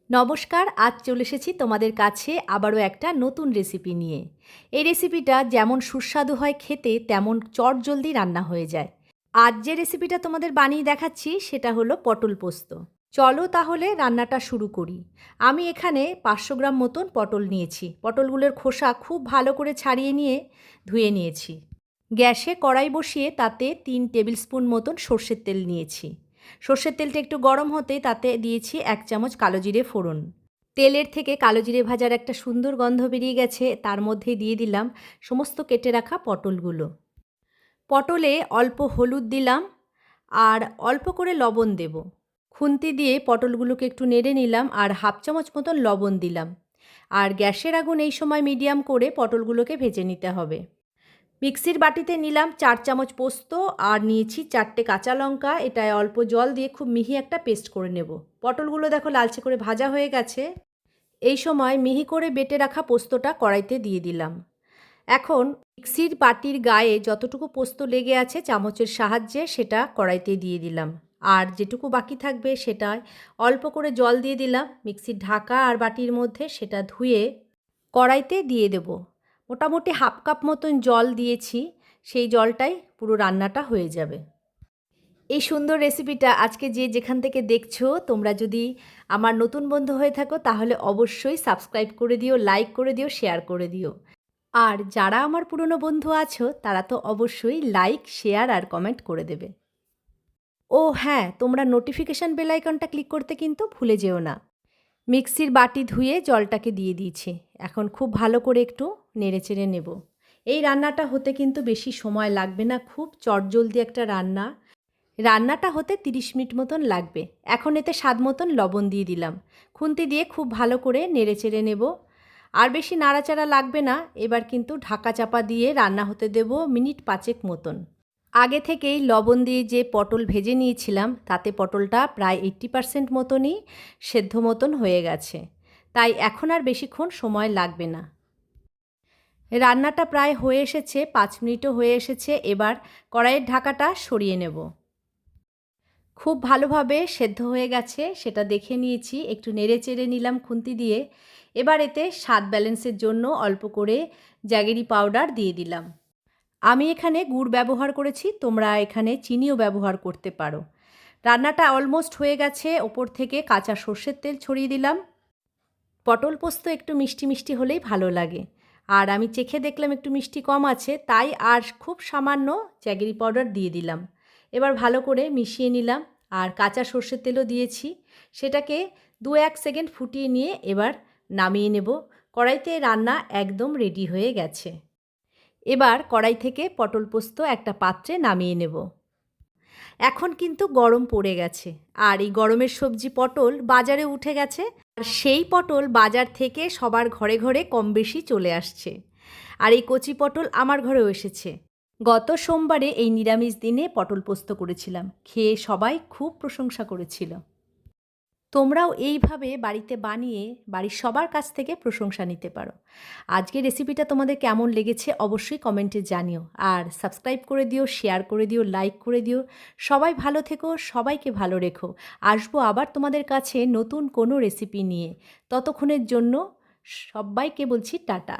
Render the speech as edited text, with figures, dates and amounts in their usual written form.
নমস্কার, আজ চলে এসেছি তোমাদের কাছে আবারও একটা নতুন রেসিপি নিয়ে। এই রেসিপিটা যেমন সুস্বাদু হয় খেতে, তেমন চটজলদি রান্না হয়ে যায়। আজ যে রেসিপিটা তোমাদের বানিয়ে দেখাচ্ছি সেটা হলো পটল পোস্ত। চলো তাহলে রান্নাটা শুরু করি। আমি এখানে 500 গ্রাম মতন পটল নিয়েছি। পটলগুলোর খোসা খুব ভালো করে ছাড়িয়ে নিয়ে ধুয়ে নিয়েছি। গ্যাসে কড়াই বসিয়ে তাতে 3 টেবিল স্পুন মতন সর্ষের তেল নিয়েছি। সর্ষের তেলটা একটু গরম হতেই তাতে দিয়েছি 1 চামচ কালো জিরে ফোড়ন। তেলের থেকে কালো জিরে ভাজার একটা সুন্দর গন্ধ বেরিয়ে গেছে, তার মধ্যেই দিয়ে দিলাম সমস্ত কেটে রাখা পটলগুলো। পটলে অল্প হলুদ দিলাম আর অল্প করে লবণ দেব। খুন্তি দিয়ে পটলগুলোকে একটু নেড়ে নিলাম আর 1/2 চামচ মতন লবণ দিলাম। আর গ্যাসের আগুন এই সময় মিডিয়াম করে পটলগুলোকে ভেজে নিতে হবে। মিক্সির বাটিতে নিলাম 4 চামচ পোস্ত আর নিয়েছি 4টে কাঁচা লঙ্কা। এটায় অল্প জল দিয়ে খুব মিহি একটা পেস্ট করে নেব। পটলগুলো দেখো লালচে করে ভাজা হয়ে গেছে। এই সময় মিহি করে বেটে রাখা পোস্তটা কড়াইতে দিয়ে দিলাম। এখন মিক্সির বাটির গায়ে যতটুকু পোস্ত লেগে আছে চামচের সাহায্যে সেটা কড়াইতে দিয়ে দিলাম। আর যেটুকু বাকি থাকবে সেটায় অল্প করে জল দিয়ে দিলাম মিক্সির ঢাকা আর বাটির মধ্যে, সেটা ধুয়ে কড়াইতে দিয়ে দেব। মোটামুটি 1/2 কাপ মতন জল দিয়েছি, সেই জলটাই পুরো রান্নাটা হয়ে যাবে। এই সুন্দর রেসিপিটা আজকে যে যেখান থেকে দেখছো, তোমরা যদি আমার নতুন বন্ধু হয়ে থাকো তাহলে অবশ্যই সাবস্ক্রাইব করে দিও, লাইক করে দিও, শেয়ার করে দিও। আর যারা আমার পুরনো বন্ধু আছো তারা তো অবশ্যই লাইক, শেয়ার আর কমেন্ট করে দেবে। ও হ্যাঁ, তোমরা নোটিফিকেশান বেল আইকনটা ক্লিক করতে কিন্তু ভুলে যেও না। মিক্সির বাটি ধুয়ে জলটাকে দিয়ে দিয়েছি। এখন খুব ভালো করে একটু নেড়েচেড়ে নেব। এই রান্নাটা হতে কিন্তু বেশি সময় লাগবে না, খুব চটজলদি একটা রান্না। রান্নাটা হতে 30 মিনিট মতন লাগবে। এখন এতে স্বাদ মতন লবণ দিয়ে দিলাম। খুন্তি দিয়ে খুব ভালো করে নেড়েচেড়ে নেব। আর বেশি নাড়াচাড়া লাগবে না। এবার কিন্তু ঢাকা চাপা দিয়ে রান্না হতে দেব মিনিট 5 মতন। আগে থেকেই লবণ দিয়ে যে পটল ভেজে নিয়েছিলাম তাতে পটলটা প্রায় 80% মতনই সেদ্ধ মতন হয়ে গেছে, তাই এখন আর বেশিক্ষণ সময় লাগবে না। রান্নাটা প্রায় হয়ে এসেছে, 5 মিনিটও হয়ে এসেছে। এবার কড়াইয়ের ঢাকাটা সরিয়ে নেব। খুব ভালোভাবে সেদ্ধ হয়ে গেছে সেটা দেখে নিয়েছি, একটু নেড়ে চেড়ে নিলাম খুন্তি দিয়ে। এবার এতে স্বাদ ব্যালেন্সের জন্য অল্প করে জ্যাগেরি পাউডার দিয়ে দিলাম। আমি এখানে গুড় ব্যবহার করেছি, তোমরা এখানে চিনিও ব্যবহার করতে পারো। রান্নাটা অলমোস্ট হয়ে গেছে, ওপর থেকে কাঁচা সর্ষের তেল ছড়িয়ে দিলাম। পটল পোস্ত একটু মিষ্টি মিষ্টি হলেই ভালো লাগে, আর আমি চেখে দেখলাম একটু মিষ্টি কম আছে, তাই আর খুব সামান্য জ্যাগেরি পাউডার দিয়ে দিলাম। এবার ভালো করে মিশিয়ে নিলাম আর কাঁচা সর্ষের তেলও দিয়েছি। সেটাকে 2-1 সেকেন্ড ফুটিয়ে নিয়ে এবার নামিয়ে নেব। কড়াইতে রান্না একদম রেডি হয়ে গেছে। এবার কড়াই থেকে পটল পোস্ত একটা পাত্রে নামিয়ে নেব। এখন কিন্তু গরম পড়ে গেছে, আর এই গরমের সবজি পটল বাজারে উঠে গেছে। আর সেই পটল বাজার থেকে সবার ঘরে ঘরে কম বেশি চলে আসছে। আর এই কচি পটল আমার ঘরেও এসেছে। গত সোমবারে এই নিরামিষ দিনে পটল পোস্ত করেছিলাম, খেয়ে সবাই খুব প্রশংসা করেছিল। তোমরাও এইভাবে বাড়িতে বানিয়ে বাড়ির সবার কাছ থেকে প্রশংসা নিতে পারো। আজকের রেসিপিটা তোমাদের কেমন লেগেছে অবশ্যই কমেন্টে জানিও। আর সাবস্ক্রাইব করে দিও, শেয়ার করে দিও, লাইক করে দিও। সবাই ভালো থেকো, সবাইকে ভালো রেখো। আসবো আবার তোমাদের কাছে নতুন কোনো রেসিপি নিয়ে। ততক্ষণের জন্য সবাইকে বলছি টাটা।